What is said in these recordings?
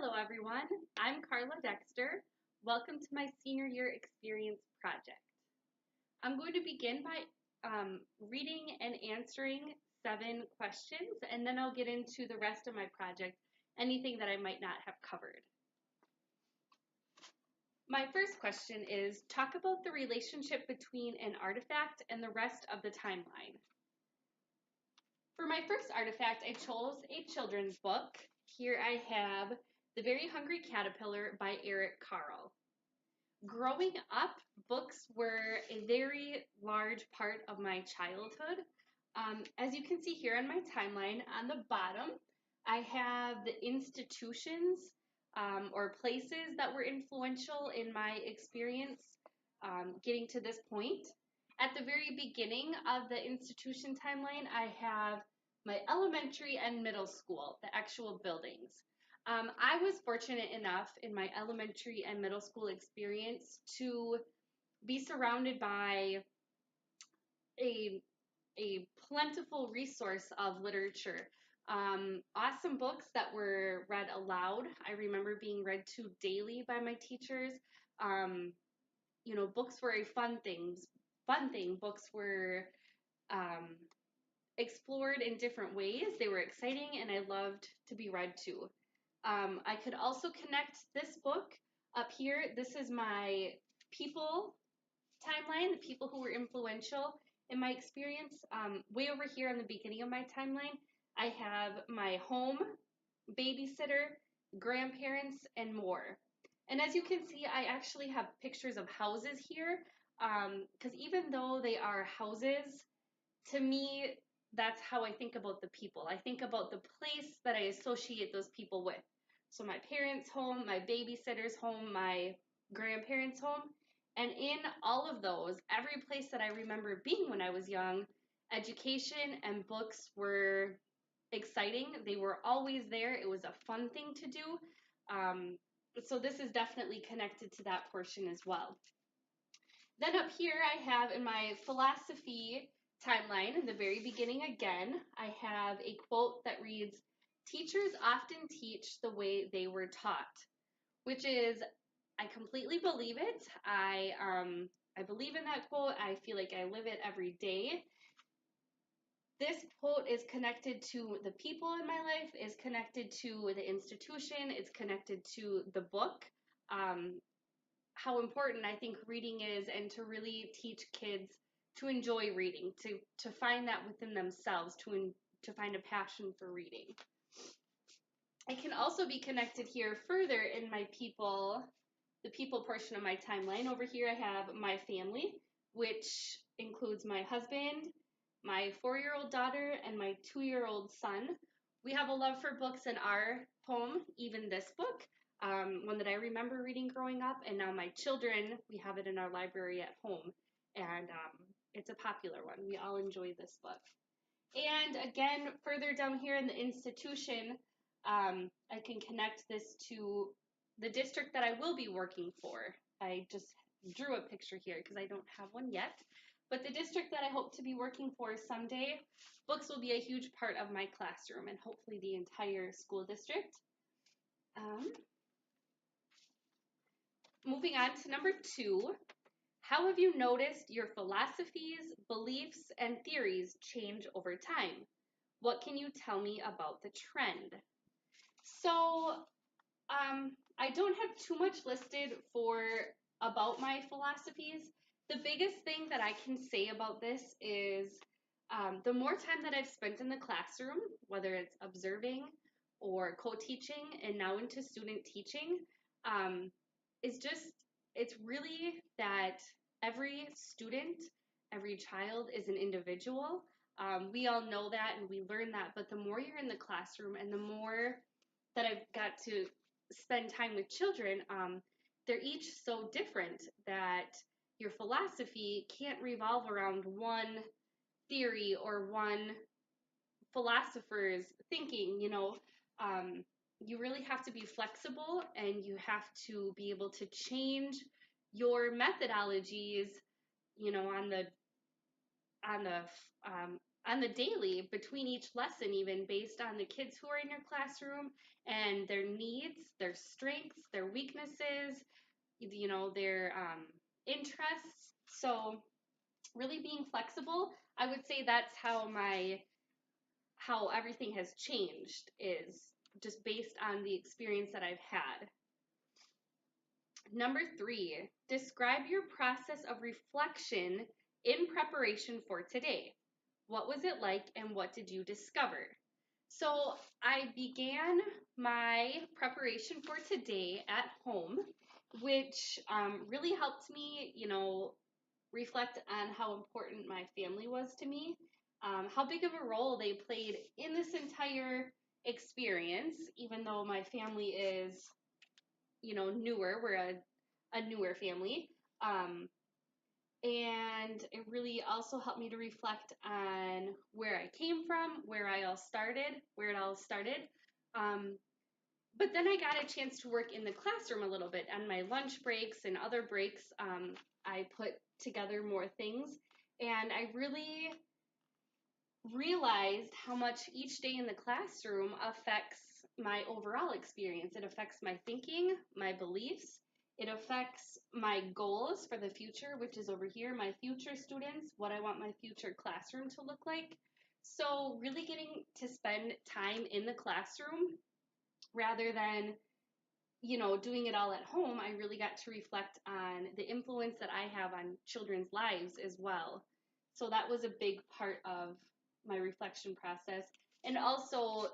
Hello everyone, I'm Carla Dexter. Welcome to my senior year experience project. I'm going to begin by reading and answering 7 questions, and then I'll get into the rest of my project, anything that I might not have covered. My first question is, talk about the relationship between an artifact and the rest of the timeline. For my first artifact, I chose a children's book. Here I have The Very Hungry Caterpillar by Eric Carle. Growing up, books were a very large part of my childhood. As you can see here on my timeline, on the bottom, I have the institutions or places that were influential in my experience getting to this point. At the very beginning of the institution timeline, I have my elementary and middle school, the actual buildings. I was fortunate enough in my elementary and middle school experience to be surrounded by a plentiful resource of literature. Awesome books that were read aloud. I remember being read to daily by my teachers. Books were a fun thing. Books were explored in different ways. They were exciting, and I loved to be read to. I could also connect this book up here. This is my people timeline, the people who were influential in my experience. Way over here on the beginning of my timeline, I have my home, babysitter, grandparents, and more. And as you can see, I actually have pictures of houses here, because even though they are houses, to me, that's how I think about the people. I think about the place that I associate those people with. So my parents' home, my babysitter's home, my grandparents' home. And in all of those, every place that I remember being when I was young, education and books were exciting. They were always there. It was a fun thing to do. So this is definitely connected to that portion as well. Then up here I have in my philosophy timeline, in the very beginning again, I have a quote that reads, "Teachers often teach the way they were taught," which is, I completely believe it. I believe in that quote. I feel like I live it every day. This quote is connected to the people in my life, is connected to the institution, it's connected to the book. How important I think reading is, and to really teach kids to enjoy reading, to find that within themselves, to find a passion for reading. It can also be connected here further in my people, the people portion of my timeline. Over here I have my family, which includes my husband, my 4-year-old daughter, and my 2-year-old son. We have a love for books in our home, even this book, one that I remember reading growing up, and now my children, we have it in our library at home, and it's a popular one. We all enjoy this book. And again, further down here in the institution, I can connect this to the district that I will be working for. I just drew a picture here because I don't have one yet. But the district that I hope to be working for someday, books will be a huge part of my classroom, and hopefully the entire school district. Moving on to number 2, how have you noticed your philosophies, beliefs, and theories change over time? What can you tell me about the trend? So, I don't have too much listed about my philosophies. The biggest thing that I can say about this is the more time that I've spent in the classroom, whether it's observing or co-teaching and now into student teaching, it's really that every student, every child is an individual. We all know that and we learn that, but the more you're in the classroom and the more that I've got to spend time with children, they're each so different that your philosophy can't revolve around one theory or one philosopher's thinking. You really have to be flexible, and you have to be able to change your methodologies, on the on the daily between each lesson, even based on the kids who are in your classroom and their needs, their strengths, their weaknesses, their interests. So really being flexible, I would say that's how everything has changed, is just based on the experience that I've had. Number 3, describe your process of reflection in preparation for today. What was it like and what did you discover? So I began my preparation for today at home, which really helped me, reflect on how important my family was to me, how big of a role they played in this entire experience, even though my family is, newer. We're a newer family. And it really also helped me to reflect on where I came from, where it all started. But then I got a chance to work in the classroom a little bit on my lunch breaks and other breaks. I put together more things, and I really realized how much each day in the classroom affects my overall experience. It affects my thinking, my beliefs. It affects my goals for the future, which is over here, my future students, what I want my future classroom to look like. So really getting to spend time in the classroom rather than, doing it all at home, I really got to reflect on the influence that I have on children's lives as well. So that was a big part of my reflection process. And also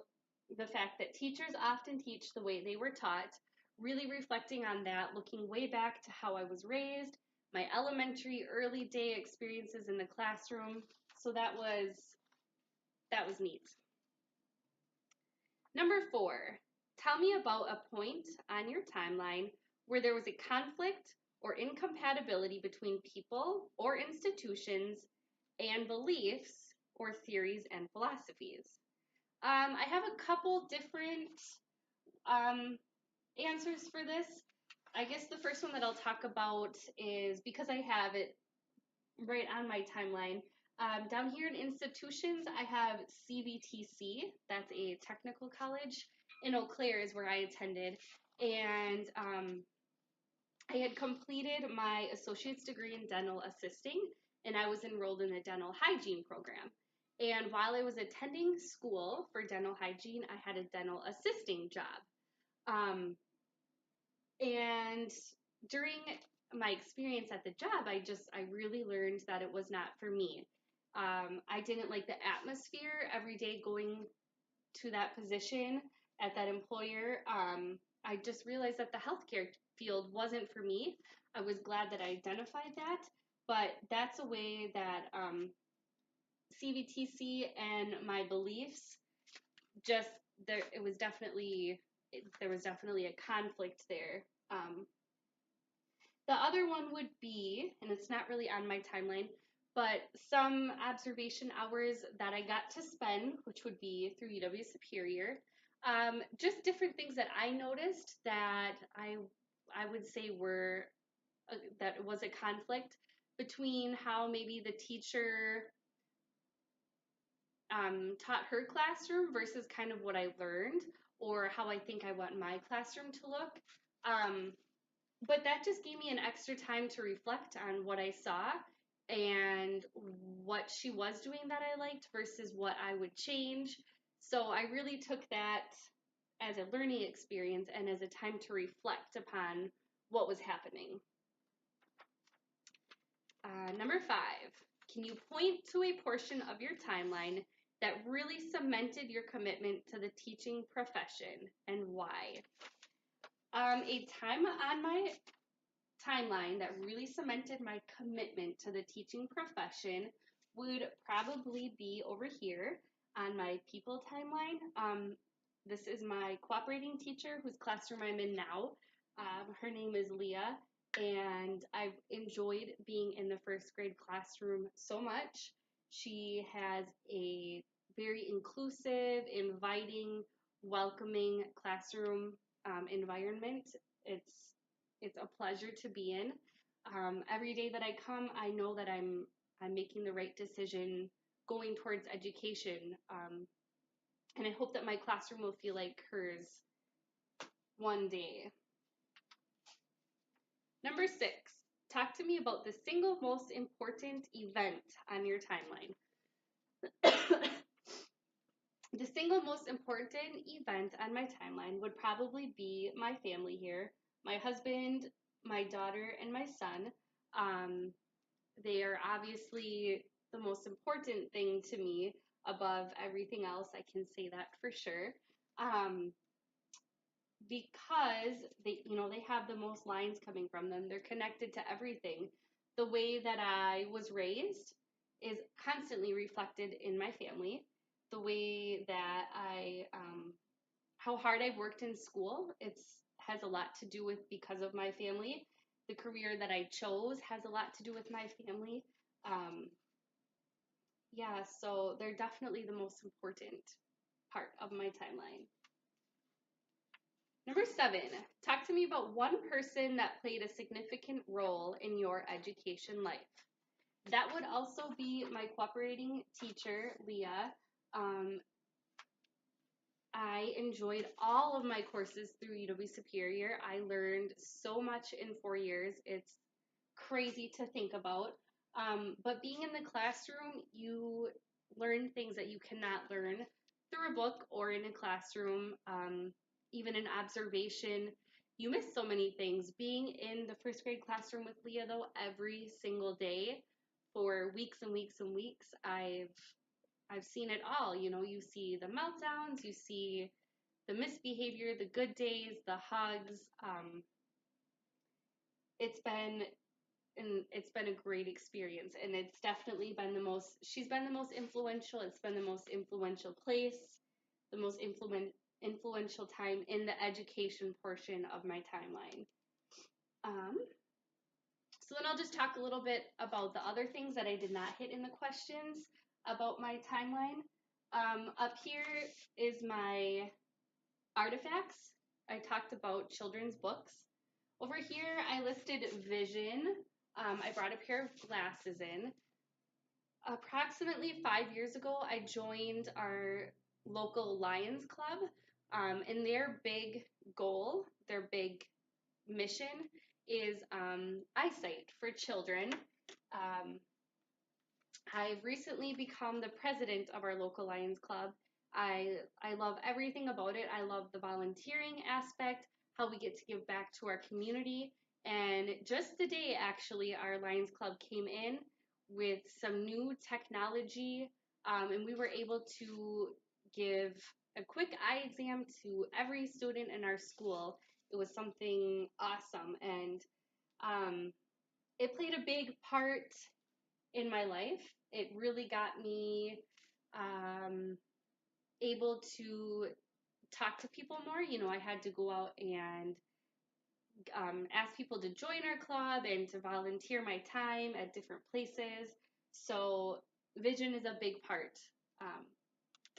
the fact that teachers often teach the way they were taught, really reflecting on that, looking way back to how I was raised, my elementary, early day experiences in the classroom. So that was neat. Number 4, tell me about a point on your timeline where there was a conflict or incompatibility between people or institutions and beliefs or theories and philosophies. I have a couple different answers for this. I guess the first one that I'll talk about is, because I have it right on my timeline. Down here in institutions, I have CVTC. That's a technical college in Eau Claire is where I attended. And I had completed my associate's degree in dental assisting, and I was enrolled in a dental hygiene program. And while I was attending school for dental hygiene, I had a dental assisting job. And during my experience at the job, I really learned that it was not for me. I didn't like the atmosphere every day going to that position at that employer. I just realized that the healthcare field wasn't for me. I was glad that I identified that, but that's a way that CVTC and my beliefs just there was definitely a conflict there. The other one would be, and it's not really on my timeline, but some observation hours that I got to spend, which would be through UW Superior. Just different things that I noticed that I would say were that was a conflict between how maybe the teacher taught her classroom versus kind of what I learned, or how I think I want my classroom to look. But that just gave me an extra time to reflect on what I saw and what she was doing that I liked versus what I would change. So I really took that as a learning experience and as a time to reflect upon what was happening. Number 5, can you point to a portion of your timeline that really cemented your commitment to the teaching profession and why? A time on my timeline that really cemented my commitment to the teaching profession would probably be over here on my people timeline. This is my cooperating teacher whose classroom I'm in now. Her name is Leah, and I've enjoyed being in the first grade classroom so much. She has a very inclusive, inviting, welcoming classroom environment. It's a pleasure to be in. Every day that I come, I know that I'm making the right decision going towards education. And I hope that my classroom will feel like hers one day. Number 6, talk to me about the single most important event on your timeline. The single most important event on my timeline would probably be my family here. My husband, my daughter, and my son. They are obviously the most important thing to me above everything else. I can say that for sure. Because they have the most lines coming from them. They're connected to everything. The way that I was raised is constantly reflected in my family. The way that how hard I've worked in school, has a lot to do with because of my family. The career that I chose has a lot to do with my family. Yeah, so they're definitely the most important part of my timeline. Number 7, talk to me about one person that played a significant role in your education life. That would also be my cooperating teacher, Leah. I enjoyed all of my courses through UW Superior. I learned so much in 4 years. It's crazy to think about. But being in the classroom, you learn things that you cannot learn through a book or in a classroom, even an observation. You miss so many things. Being in the first grade classroom with Leah, though, every single day for weeks and weeks and weeks, I've seen it all. You see the meltdowns, you see the misbehavior, the good days, the hugs. It's been a great experience, and it's definitely been she's been the most influential. It's been the most influential place, the most influential time in the education portion of my timeline. So then I'll just talk a little bit about the other things that I did not hit in the questions about my timeline. Up here is my artifacts. I talked about children's books. Over here, I listed vision. I brought a pair of glasses in. Approximately 5 years ago, I joined our local Lions Club, and their big goal, their big mission is eyesight for children. I've recently become the president of our local Lions Club. I love everything about it. I love the volunteering aspect, how we get to give back to our community. And just today, actually, our Lions Club came in with some new technology, and we were able to give a quick eye exam to every student in our school. It was something awesome, and it played a big part in my life. It really got me able to talk to people more. I had to go out and ask people to join our club and to volunteer my time at different places. So vision is a big part.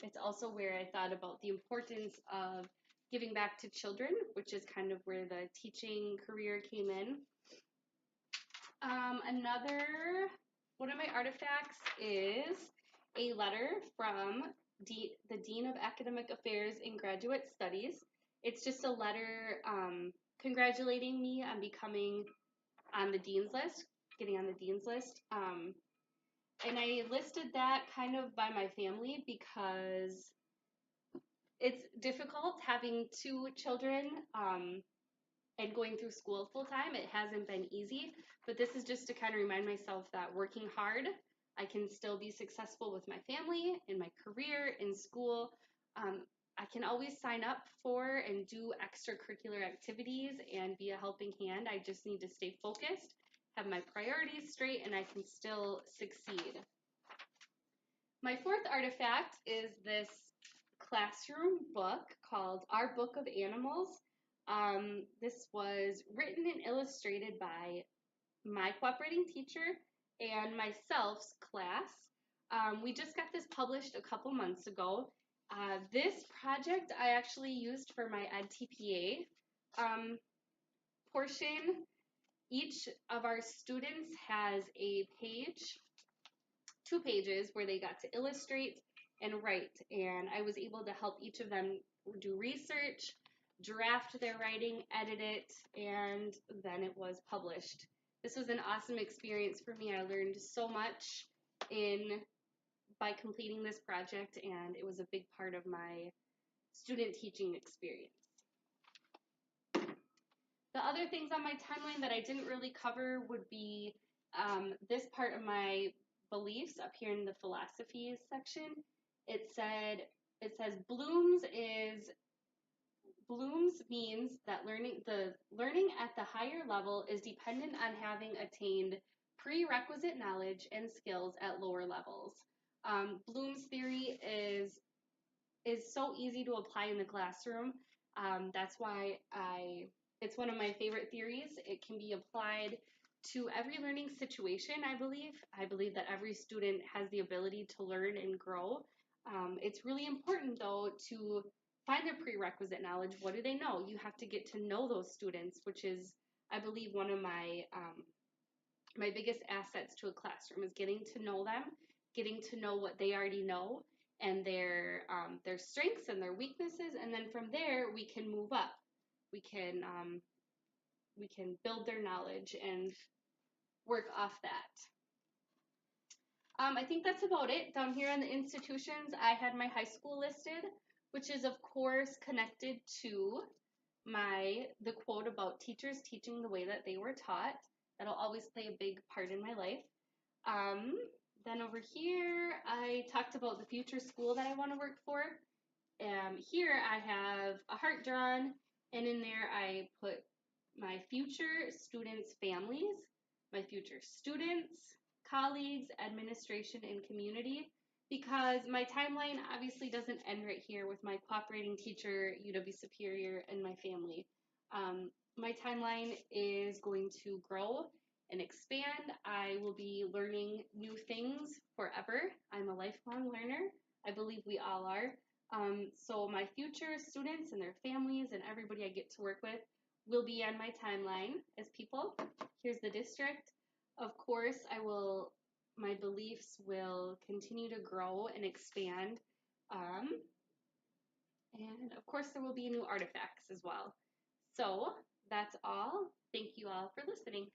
It's also where I thought about the importance of giving back to children, which is kind of where the teaching career came in. Another one of my artifacts is a letter from the Dean of Academic Affairs and Graduate Studies. It's just a letter congratulating me on becoming on the Dean's List, getting on the Dean's List. And I listed that kind of by my family because it's difficult having 2 children and going through school full time. It hasn't been easy, but this is just to kind of remind myself that working hard, I can still be successful with my family, in my career, in school. I can always sign up for and do extracurricular activities and be a helping hand. I just need to stay focused, have my priorities straight, and I can still succeed. My 4th artifact is this classroom book called Our Book of Animals. This was written and illustrated by my cooperating teacher and myself's class. We just got this published a couple months ago. This project I actually used for my EdTPA portion. Each of our students has a page 2 pages where they got to illustrate and write. And I was able to help each of them do research, draft their writing, edit it, and then it was published. This was an awesome experience for me. I learned so much in by completing this project, and it was a big part of my student teaching experience. The other things on my timeline that I didn't really cover would be this part of my beliefs up here in the philosophies section. It says Bloom's means that learning at the higher level is dependent on having attained prerequisite knowledge and skills at lower levels. Bloom's theory is so easy to apply in the classroom. That's why it's one of my favorite theories. It can be applied to every learning situation, I believe. I believe that every student has the ability to learn and grow. It's really important, though, to find their prerequisite knowledge. What do they know? You have to get to know those students, which is, I believe, one of my biggest assets to a classroom is getting to know them, getting to know what they already know, and their strengths and their weaknesses, and then from there we can move up. We can build their knowledge and work off that. I think that's about it. Down here on the institutions, I had my high school listed, which is of course connected to the quote about teachers teaching the way that they were taught. That'll always play a big part in my life. Then over here, I talked about the future school that I want to work for. Here I have a heart drawn, and in there I put my future students' families, my future students, colleagues, administration, and community, because my timeline obviously doesn't end right here with my cooperating teacher, UW Superior, and my family. My timeline is going to grow and expand. I will be learning new things forever. I'm a lifelong learner. I believe we all are. So my future students and their families and everybody I get to work with will be on my timeline as people. Here's the district. Of course, my beliefs will continue to grow and expand. And of course, there will be new artifacts as well. So that's all. Thank you all for listening.